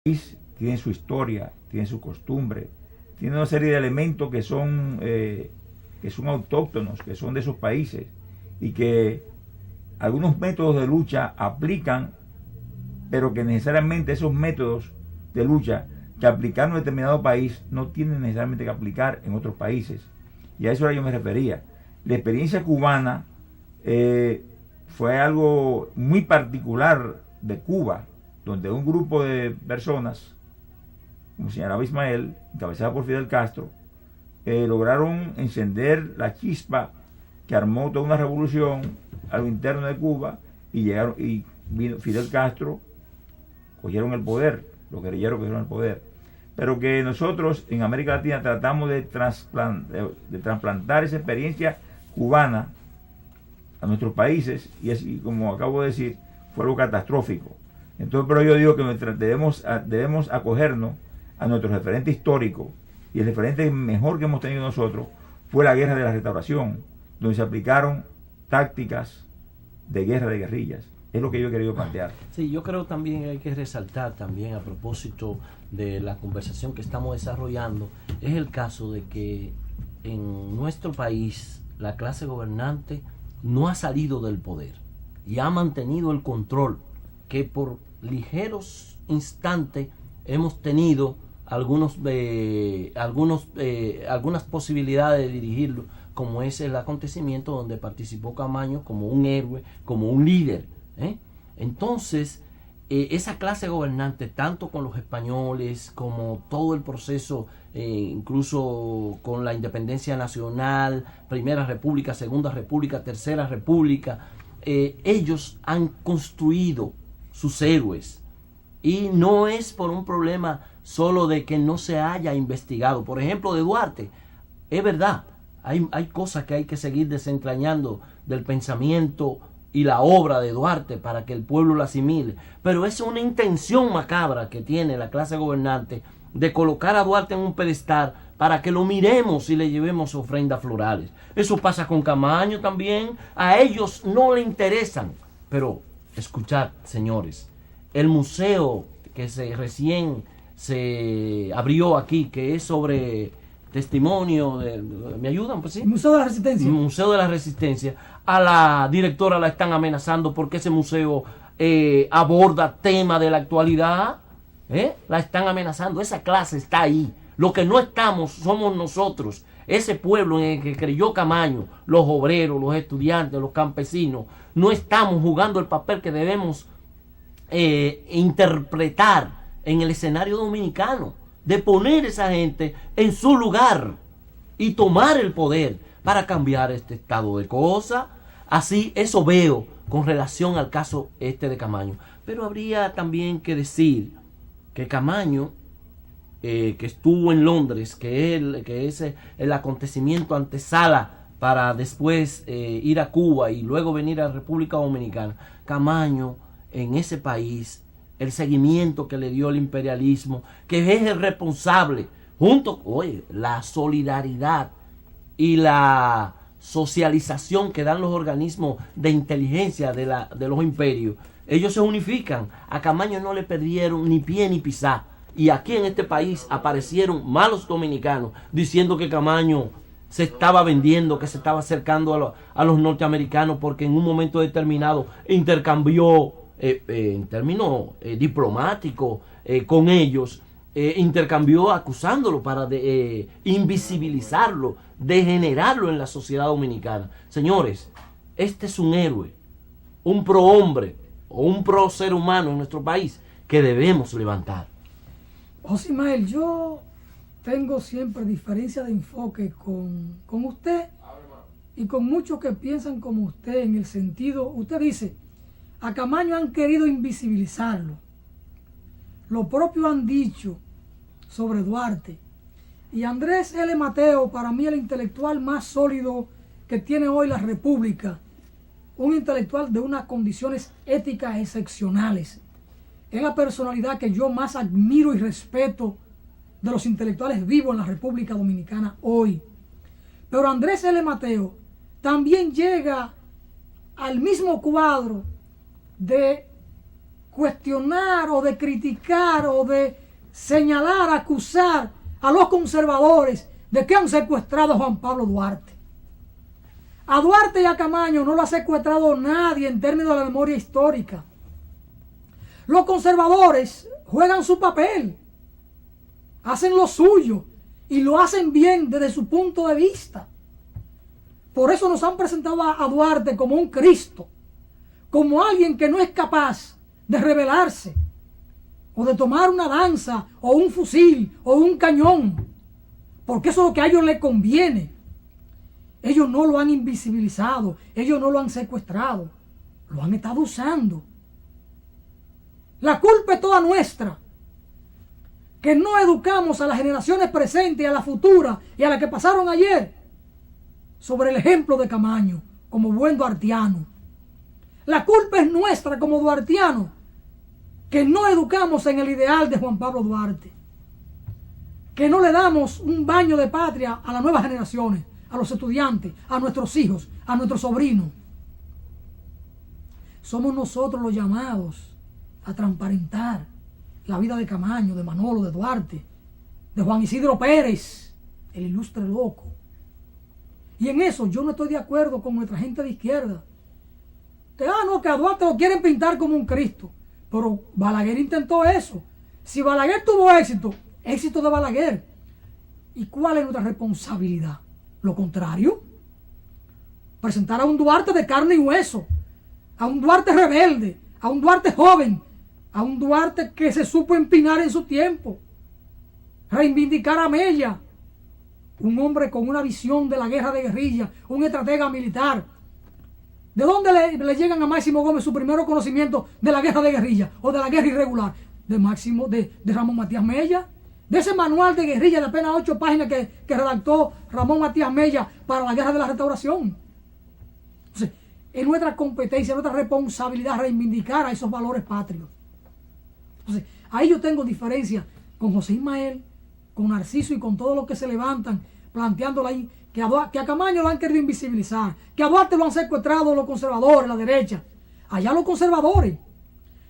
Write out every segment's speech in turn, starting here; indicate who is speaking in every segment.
Speaker 1: país tiene su historia, tiene su costumbre, tiene una serie de elementos que son autóctonos, que son de esos países y que algunos métodos de lucha aplican, pero que necesariamente esos métodos de lucha que aplicaron en un determinado país no tienen necesariamente que aplicar en otros países. Y a eso yo me refería. La experiencia cubana fue algo muy particular de Cuba, donde un grupo de personas, como señalaba Ismael, encabezada por Fidel Castro, lograron encender la chispa que armó toda una revolución a lo interno de Cuba y vino Fidel Castro, cogieron el poder, los guerrilleros cogieron el poder. Pero que nosotros en América Latina tratamos de trasplantar esa experiencia cubana a nuestros países, y así, como acabo de decir, fue algo catastrófico. Entonces, pero yo digo que debemos acogernos a nuestro referente histórico, y el referente mejor que hemos tenido nosotros fue la guerra de la restauración, donde se aplicaron tácticas de guerra de guerrillas. Es lo que yo he querido plantear.
Speaker 2: Sí, yo creo también hay que resaltar también a propósito de la conversación que estamos desarrollando, es el caso de que en nuestro país la clase gobernante no ha salido del poder y ha mantenido el control, que por ligeros instantes hemos tenido algunas posibilidades de dirigirlo, como es el acontecimiento donde participó Camaño como un héroe, como un líder. Entonces, esa clase gobernante, tanto con los españoles como todo el proceso, incluso con la independencia nacional, Primera República, Segunda República, Tercera República, ellos han construido sus héroes, y no es por un problema solo de que no se haya investigado. Por ejemplo, de Duarte, es verdad, hay cosas que hay que seguir desentrañando del pensamiento y la obra de Duarte para que el pueblo la asimile, pero es una intención macabra que tiene la clase gobernante de colocar a Duarte en un pedestal para que lo miremos y le llevemos ofrendas florales. Eso pasa con Camaño también. A ellos no le interesan. Pero escuchad, señores, el museo que recién se abrió aquí, que es sobre testimonio ¿me ayudan? Pues sí.
Speaker 3: Museo de la Resistencia.
Speaker 2: Museo de la Resistencia. A la directora la están amenazando porque ese museo aborda temas de la actualidad. La están amenazando. Esa clase está ahí. Lo que no estamos somos nosotros. Ese pueblo en el que creyó Camaño, los obreros, los estudiantes, los campesinos, no estamos jugando el papel que debemos interpretar en el escenario dominicano, de poner a esa gente en su lugar y tomar el poder para cambiar este estado de cosas. Así, eso veo con relación al caso de Camaño. Pero habría también que decir que Camaño, que estuvo en Londres, que es el acontecimiento antesala para después ir a Cuba y luego venir a la República Dominicana, Camaño en ese país, el seguimiento que le dio el imperialismo, que es el responsable, junto con la solidaridad y la socialización que dan los organismos de inteligencia de los imperios. Ellos se unifican. A Camaño no le perdieron ni pie ni pisá. Y aquí en este país aparecieron malos dominicanos diciendo que Camaño se estaba vendiendo, que se estaba acercando a los norteamericanos porque en un momento determinado intercambió en términos diplomáticos con ellos, intercambió acusándolo para invisibilizarlo, degenerarlo en la sociedad dominicana. Señores, este es un héroe, un prohombre o un pro ser humano en nuestro país que debemos levantar.
Speaker 3: José Ismael, yo tengo siempre diferencia de enfoque con usted y con muchos que piensan como usted, en el sentido, usted dice, a Camaño han querido invisibilizarlo. Lo propio han dicho sobre Duarte. Y Andrés L. Mateo, para mí el intelectual más sólido que tiene hoy la República, un intelectual de unas condiciones éticas excepcionales. Es la personalidad que yo más admiro y respeto de los intelectuales vivos en la República Dominicana hoy. Pero Andrés L. Mateo también llega al mismo cuadro de cuestionar o de criticar o de señalar, acusar a los conservadores de que han secuestrado a Juan Pablo Duarte. A Duarte y a Camaño no lo ha secuestrado nadie en términos de la memoria histórica. Los conservadores juegan su papel, hacen lo suyo y lo hacen bien desde su punto de vista. Por eso nos han presentado a Duarte como un Cristo, como alguien que no es capaz de rebelarse o de tomar una lanza o un fusil o un cañón, porque eso es lo que a ellos les conviene. Ellos no lo han invisibilizado, ellos no lo han secuestrado, lo han estado usando. La culpa es toda nuestra, que no educamos a las generaciones presentes y a las futuras y a las que pasaron ayer sobre el ejemplo de Camaño como buen duartiano. La culpa es nuestra como duartianos, que no educamos en el ideal de Juan Pablo Duarte, que no le damos un baño de patria a las nuevas generaciones, a los estudiantes, a nuestros hijos, a nuestros sobrinos. Somos nosotros los llamados a transparentar la vida de Camaño, de Manolo, de Duarte, de Juan Isidro Pérez, el ilustre loco. Y en eso yo no estoy de acuerdo con nuestra gente de izquierda. Que a Duarte lo quieren pintar como un Cristo. Pero Balaguer intentó eso. Si Balaguer tuvo éxito, éxito de Balaguer. ¿Y cuál es nuestra responsabilidad? Lo contrario. Presentar a un Duarte de carne y hueso. A un Duarte rebelde. A un Duarte joven. A un Duarte que se supo empinar en su tiempo. Reivindicar a Mella. Un hombre con una visión de la guerra de guerrilla. Un estratega militar. ¿De dónde le llegan a Máximo Gómez su primer conocimiento de la guerra de guerrilla o de la guerra irregular? De Ramón Matías Mella. De ese manual de guerrilla de apenas 8 páginas que redactó Ramón Matías Mella para la guerra de la Restauración. Entonces, es nuestra competencia, nuestra responsabilidad reivindicar a esos valores patrios. Entonces, ahí yo tengo diferencia con José Ismael, con Narciso y con todos los que se levantan planteándola ahí, que a Camaño lo han querido invisibilizar, que a Duarte lo han secuestrado los conservadores, la derecha. Allá los conservadores.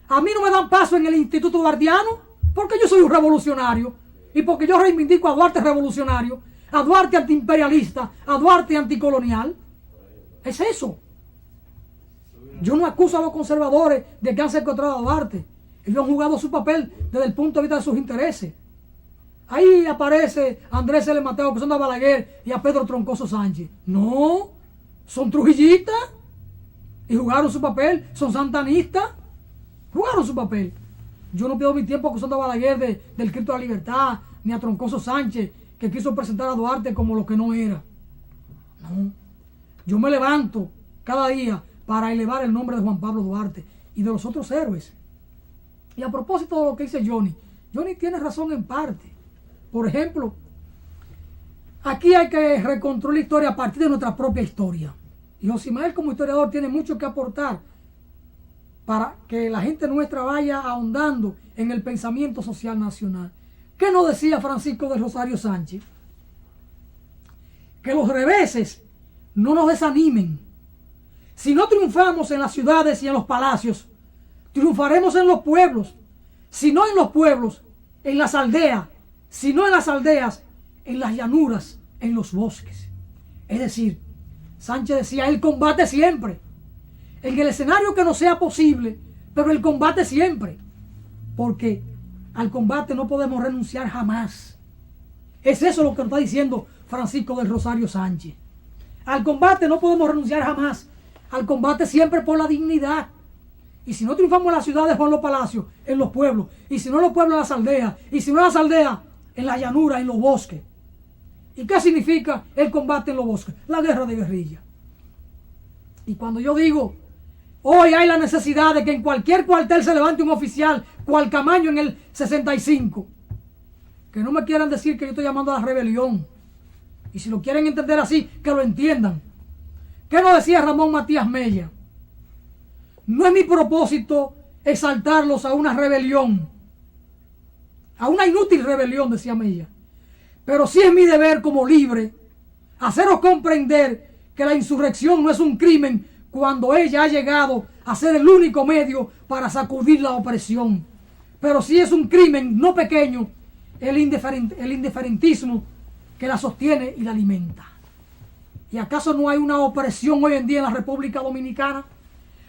Speaker 3: A mí no me dan paso en el Instituto Duartiano porque yo soy un revolucionario y porque yo reivindico a Duarte revolucionario, a Duarte antiimperialista, a Duarte anticolonial. Es eso. Yo no acuso a los conservadores de que han secuestrado a Duarte. Ellos han jugado su papel desde el punto de vista de sus intereses. Ahí aparece Andrés L. Mateo acusando a Balaguer y a Pedro Troncoso Sánchez. No, son trujillistas y jugaron su papel, son santanistas, jugaron su papel. Yo no pierdo mi tiempo acusando a Balaguer del Cristo de la Libertad, ni a Troncoso Sánchez, que quiso presentar a Duarte como lo que no era. No, yo me levanto cada día para elevar el nombre de Juan Pablo Duarte y de los otros héroes. Y a propósito de lo que dice Johnny tiene razón en parte. Por ejemplo, aquí hay que reconstruir la historia a partir de nuestra propia historia. Y José Ismael como historiador tiene mucho que aportar para que la gente nuestra vaya ahondando en el pensamiento social nacional. ¿Qué nos decía Francisco de Rosario Sánchez? Que los reveses no nos desanimen. Si no triunfamos en las ciudades y en los palacios, triunfaremos en los pueblos. Si no en los pueblos, en las aldeas. Si no en las aldeas, en las llanuras, en los bosques. Es decir, Sánchez decía, el combate siempre. En el escenario que no sea posible, pero el combate siempre. Porque al combate no podemos renunciar jamás. Es eso lo que nos está diciendo Francisco del Rosario Sánchez. Al combate no podemos renunciar jamás. Al combate siempre por la dignidad. Y si no triunfamos en las ciudades o en los palacios, en los pueblos. Y si no en los pueblos, en las aldeas. Y si no en las aldeas, en la llanura, en los bosques. ¿Y qué significa el combate en los bosques? La guerra de guerrilla. Y cuando yo digo, hoy hay la necesidad de que en cualquier cuartel se levante un oficial, cual Camaño en el 65, que no me quieran decir que yo estoy llamando a la rebelión. Y si lo quieren entender así, que lo entiendan. ¿Qué nos decía Ramón Matías Mella? No es mi propósito exaltarlos a una rebelión, a una inútil rebelión, decía Mella. Pero sí es mi deber como libre haceros comprender que la insurrección no es un crimen cuando ella ha llegado a ser el único medio para sacudir la opresión. Pero sí es un crimen no pequeño el indiferentismo que la sostiene y la alimenta. ¿Y acaso no hay una opresión hoy en día en la República Dominicana?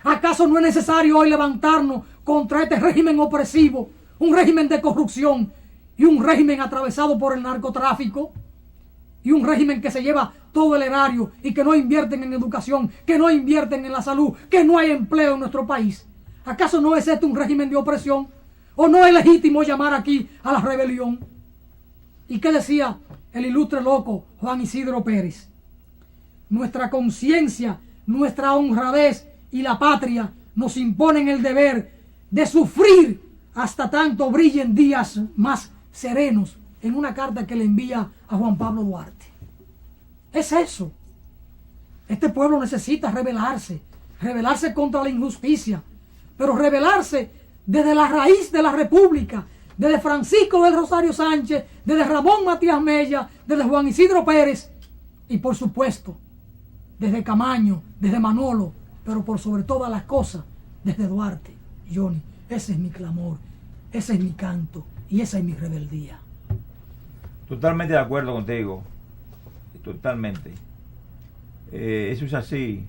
Speaker 3: ¿Acaso no es necesario hoy levantarnos contra este régimen opresivo, un régimen de corrupción y un régimen atravesado por el narcotráfico? Y un régimen que se lleva todo el erario y que no invierten en educación, que no invierten en la salud, que no hay empleo en nuestro país. ¿Acaso no es este un régimen de opresión? ¿O no es legítimo llamar aquí a la rebelión? ¿Y qué decía el ilustre loco Juan Isidro Pérez? Nuestra conciencia, nuestra honradez y la patria nos imponen el deber de sufrir hasta tanto brillen días más serenos, en una carta que le envía a Juan Pablo Duarte. Es eso. Este pueblo necesita rebelarse contra la injusticia, pero rebelarse desde la raíz de la República, desde Francisco del Rosario Sánchez, desde Ramón Matías Mella, desde Juan Isidro Pérez y por supuesto desde Camaño, desde Manolo, pero por sobre todas las cosas desde Duarte. Johnny, ese es mi clamor, ese es mi canto y esa es mi rebeldía.
Speaker 1: Totalmente de acuerdo contigo, totalmente. Eso es así.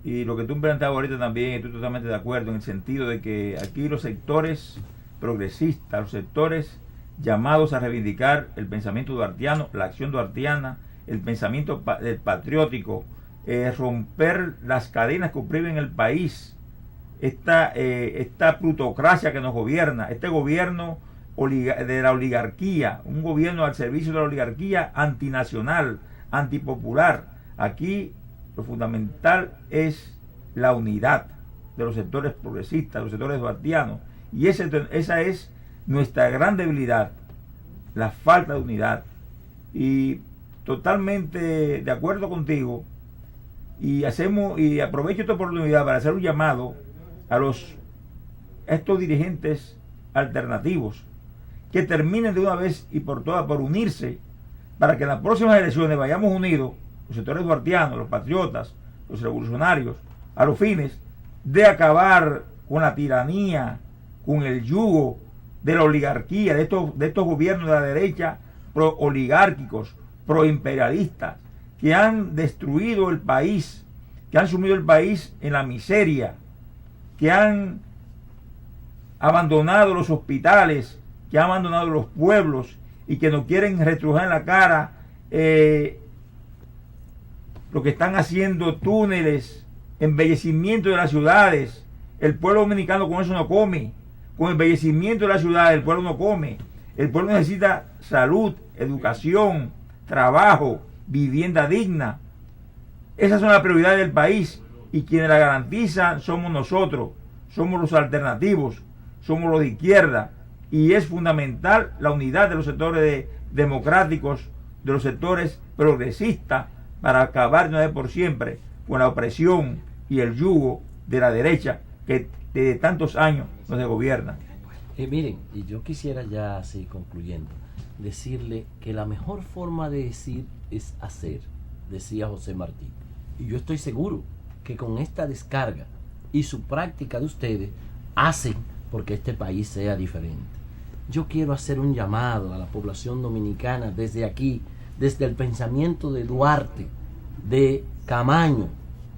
Speaker 1: Y lo que tú planteabas ahorita también, estoy totalmente de acuerdo en el sentido de que aquí los sectores progresistas, los sectores llamados a reivindicar el pensamiento duartiano, la acción duartiana, el pensamiento patriótico, romper las cadenas que oprimen el país, esta plutocracia que nos gobierna, este gobierno de la oligarquía, un gobierno al servicio de la oligarquía antinacional, antipopular. Aquí lo fundamental es la unidad de los sectores progresistas, los sectores duartianos, y esa es nuestra gran debilidad, la falta de unidad. Y totalmente de acuerdo contigo, y aprovecho esta oportunidad para hacer un llamado a estos dirigentes alternativos que terminen de una vez y por todas por unirse, para que en las próximas elecciones vayamos unidos, los sectores duartianos, los patriotas, los revolucionarios, a los fines de acabar con la tiranía, con el yugo de la oligarquía, de estos gobiernos de la derecha pro-oligárquicos, pro-imperialistas, que han destruido el país, que han sumido el país en la miseria, que han abandonado los hospitales, que han abandonado los pueblos y que nos quieren retrojar en la cara lo que están haciendo túneles, embellecimiento de las ciudades. El pueblo dominicano con eso no come, con embellecimiento de las ciudades el pueblo no come. El pueblo necesita salud, educación, trabajo, vivienda digna. Esas son las prioridades del país y quienes la garantizan somos nosotros, somos los alternativos, somos los de izquierda, y es fundamental la unidad de los sectores democráticos, de los sectores progresistas, para acabar de una vez por siempre con la opresión y el yugo de la derecha que desde tantos años nos gobierna.
Speaker 2: Miren, y yo quisiera ya así concluyendo, decirle que la mejor forma de decir es hacer, decía José Martí. Y yo estoy seguro que con esta descarga y su práctica de ustedes hacen porque este país sea diferente. Yo quiero hacer un llamado a la población dominicana desde aquí, desde el pensamiento de Duarte, de Camaño.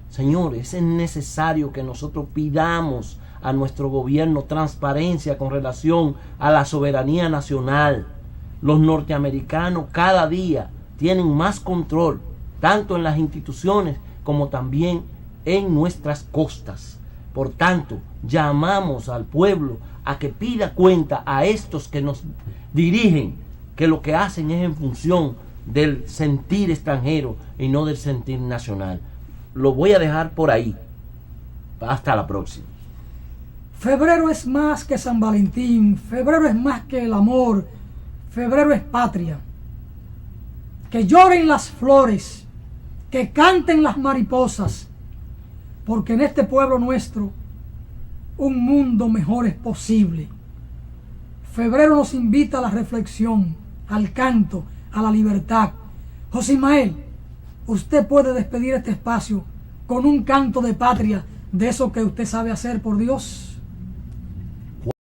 Speaker 2: Señores, es necesario que nosotros pidamos a nuestro gobierno transparencia con relación a la soberanía nacional. Los norteamericanos cada día tienen más control, tanto en las instituciones como también en nuestras costas. Por tanto, llamamos al pueblo a que pida cuenta a estos que nos dirigen, que lo que hacen es en función del sentir extranjero y no del sentir nacional. Lo voy a dejar por ahí. Hasta la próxima.
Speaker 3: Febrero es más que San Valentín, febrero es más que el amor, febrero es patria. Que lloren las flores, que canten las mariposas, porque en este pueblo nuestro un mundo mejor es posible. Febrero nos invita a la reflexión, al canto, a la libertad. José Ismael, usted puede despedir este espacio con un canto de patria de eso que usted sabe hacer por Dios.